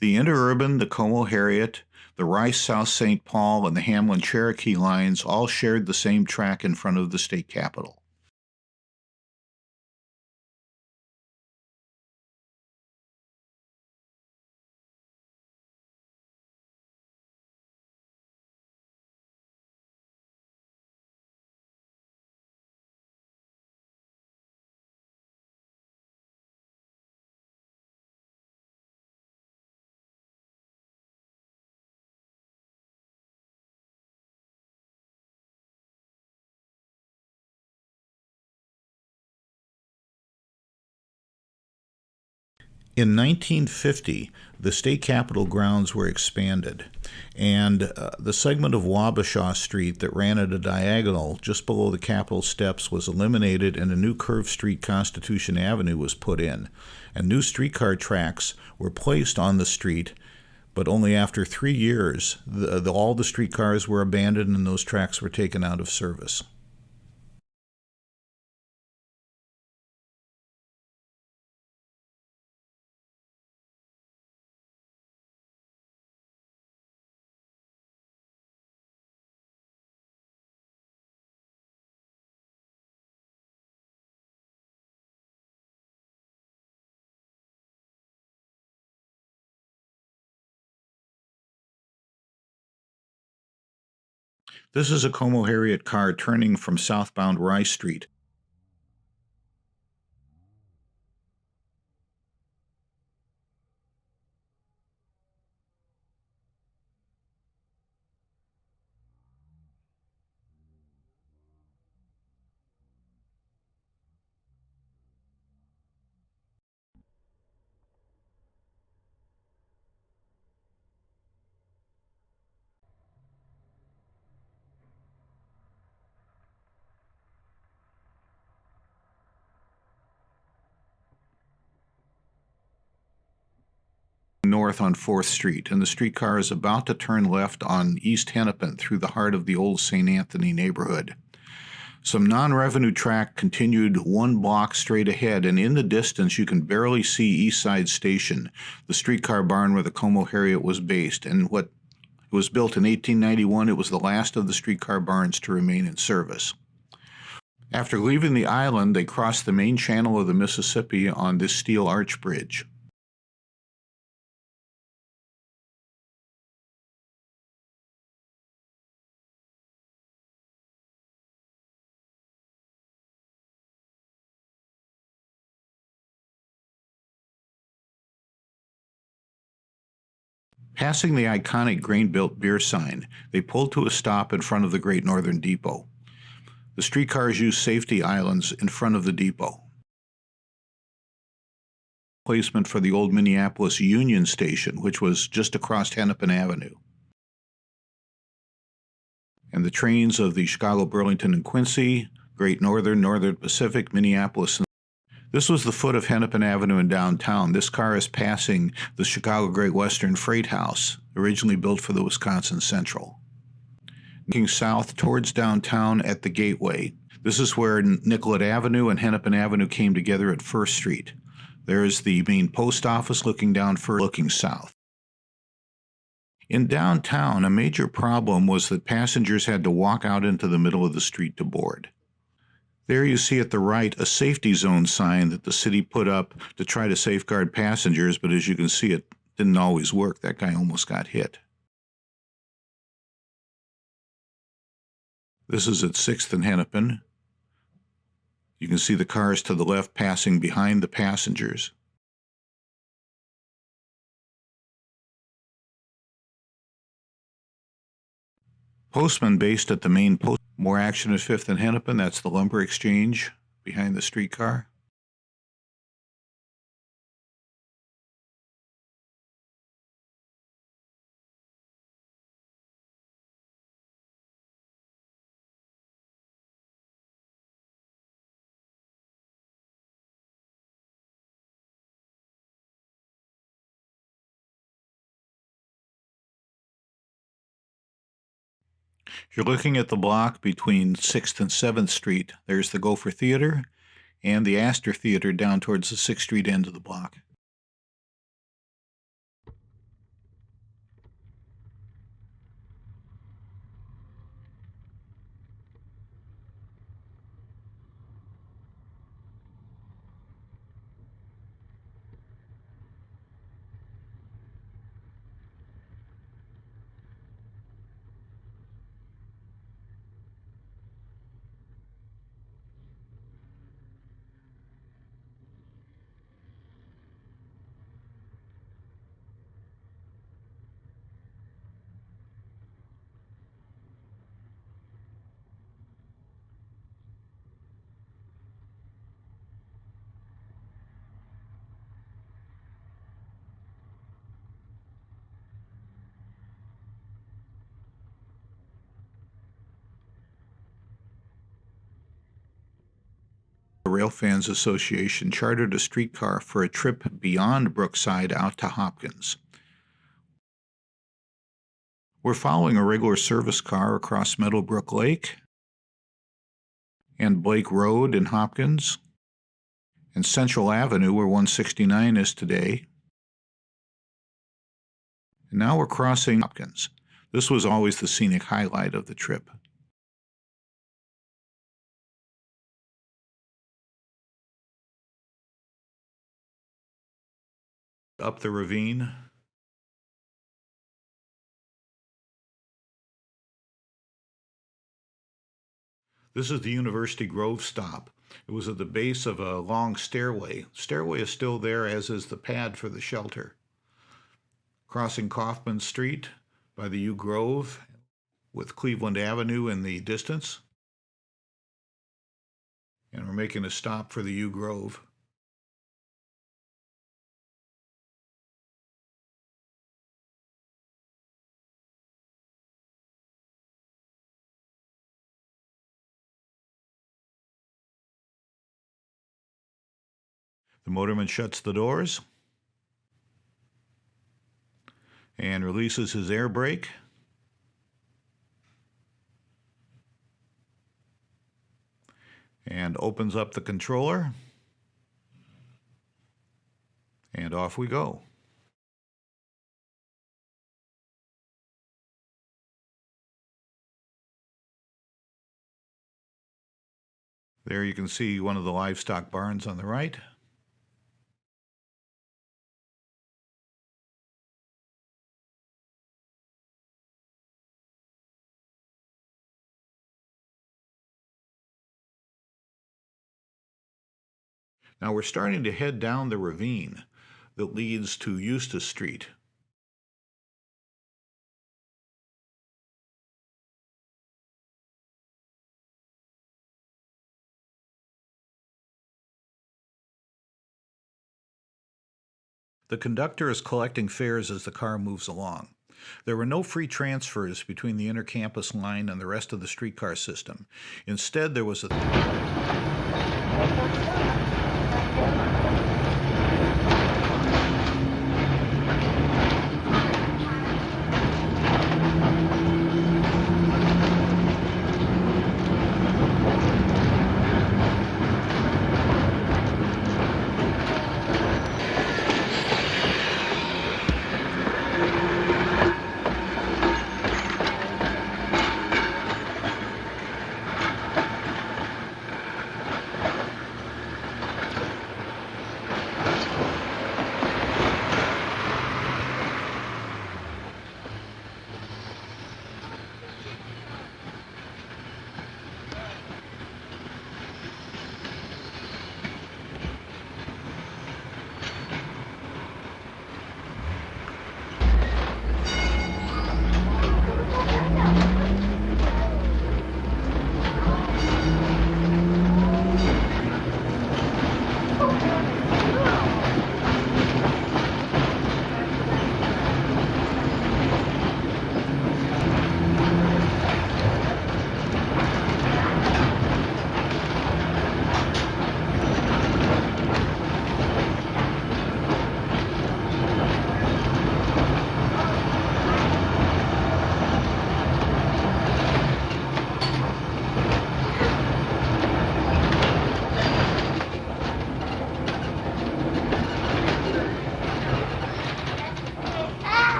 The interurban, the Como Harriet, the Rice South St. Paul, and the Hamlin Cherokee lines all shared the same track in front of the state capitol. In 1950, the state capitol grounds were expanded, and the segment of Wabasha Street that ran at a diagonal just below the Capitol steps was eliminated, and a new curved street, Constitution Avenue, was put in. And new streetcar tracks were placed on the street, but only after 3 years, all the streetcars were abandoned and those tracks were taken out of service. This is a Como Harriet car turning from southbound Rice Street. North on 4th Street, and the streetcar is about to turn left on East Hennepin through the heart of the old St. Anthony neighborhood. Some non-revenue track continued 1 block straight ahead, and in the distance you can barely see East Side Station, the streetcar barn where the Como Harriet was based. And what was built in 1891, it was the last of the streetcar barns to remain in service. After leaving the island, they crossed the main channel of the Mississippi on this steel arch bridge. Passing the iconic grain-built beer sign, they pulled to a stop in front of the Great Northern Depot. The streetcars used safety islands in front of the depot. Placement for the old Minneapolis Union Station, which was just across Hennepin Avenue. And the trains of the Chicago, Burlington, and Quincy, Great Northern, Northern Pacific, Minneapolis. This was the foot of Hennepin Avenue in downtown. This car is passing the Chicago Great Western Freight House, originally built for the Wisconsin Central. Looking south towards downtown at the Gateway. This is where Nicollet Avenue and Hennepin Avenue came together at 1st Street. There is the main post office looking down first, looking south. In downtown, a major problem was that passengers had to walk out into the middle of the street to board. There you see at the right a safety zone sign that the city put up to try to safeguard passengers, but as you can see, it didn't always work. That guy almost got hit. This is at 6th and Hennepin. You can see the cars to the left passing behind the passengers. Postman based at the main post. More action at 5th and Hennepin. That's the lumber exchange behind the streetcar. If you're looking at the block between 6th and 7th Street, there's the Gopher Theater and the Astor Theater down towards the 6th Street end of the block. The Railfans Association chartered a streetcar for a trip beyond Brookside out to Hopkins. We're following a regular service car across Meadowbrook Lake and Blake Road in Hopkins and Central Avenue, where 169 is today. And now we're crossing Hopkins. This was always the scenic highlight of the trip. Up the ravine. This is the University Grove stop. It was at the base of a long stairway. Stairway is still there, as is the pad for the shelter. Crossing Kaufman Street by the U Grove with Cleveland Avenue in the distance. And we're making a stop for the U Grove. The motorman shuts the doors and releases his air brake. And opens up the controller. And off we go. There you can see one of the livestock barns on the right. Now we're starting to head down the ravine that leads to Eustis Street. The conductor is collecting fares as the car moves along. There were no free transfers between the inter-campus line and the rest of the streetcar system. Instead, there was a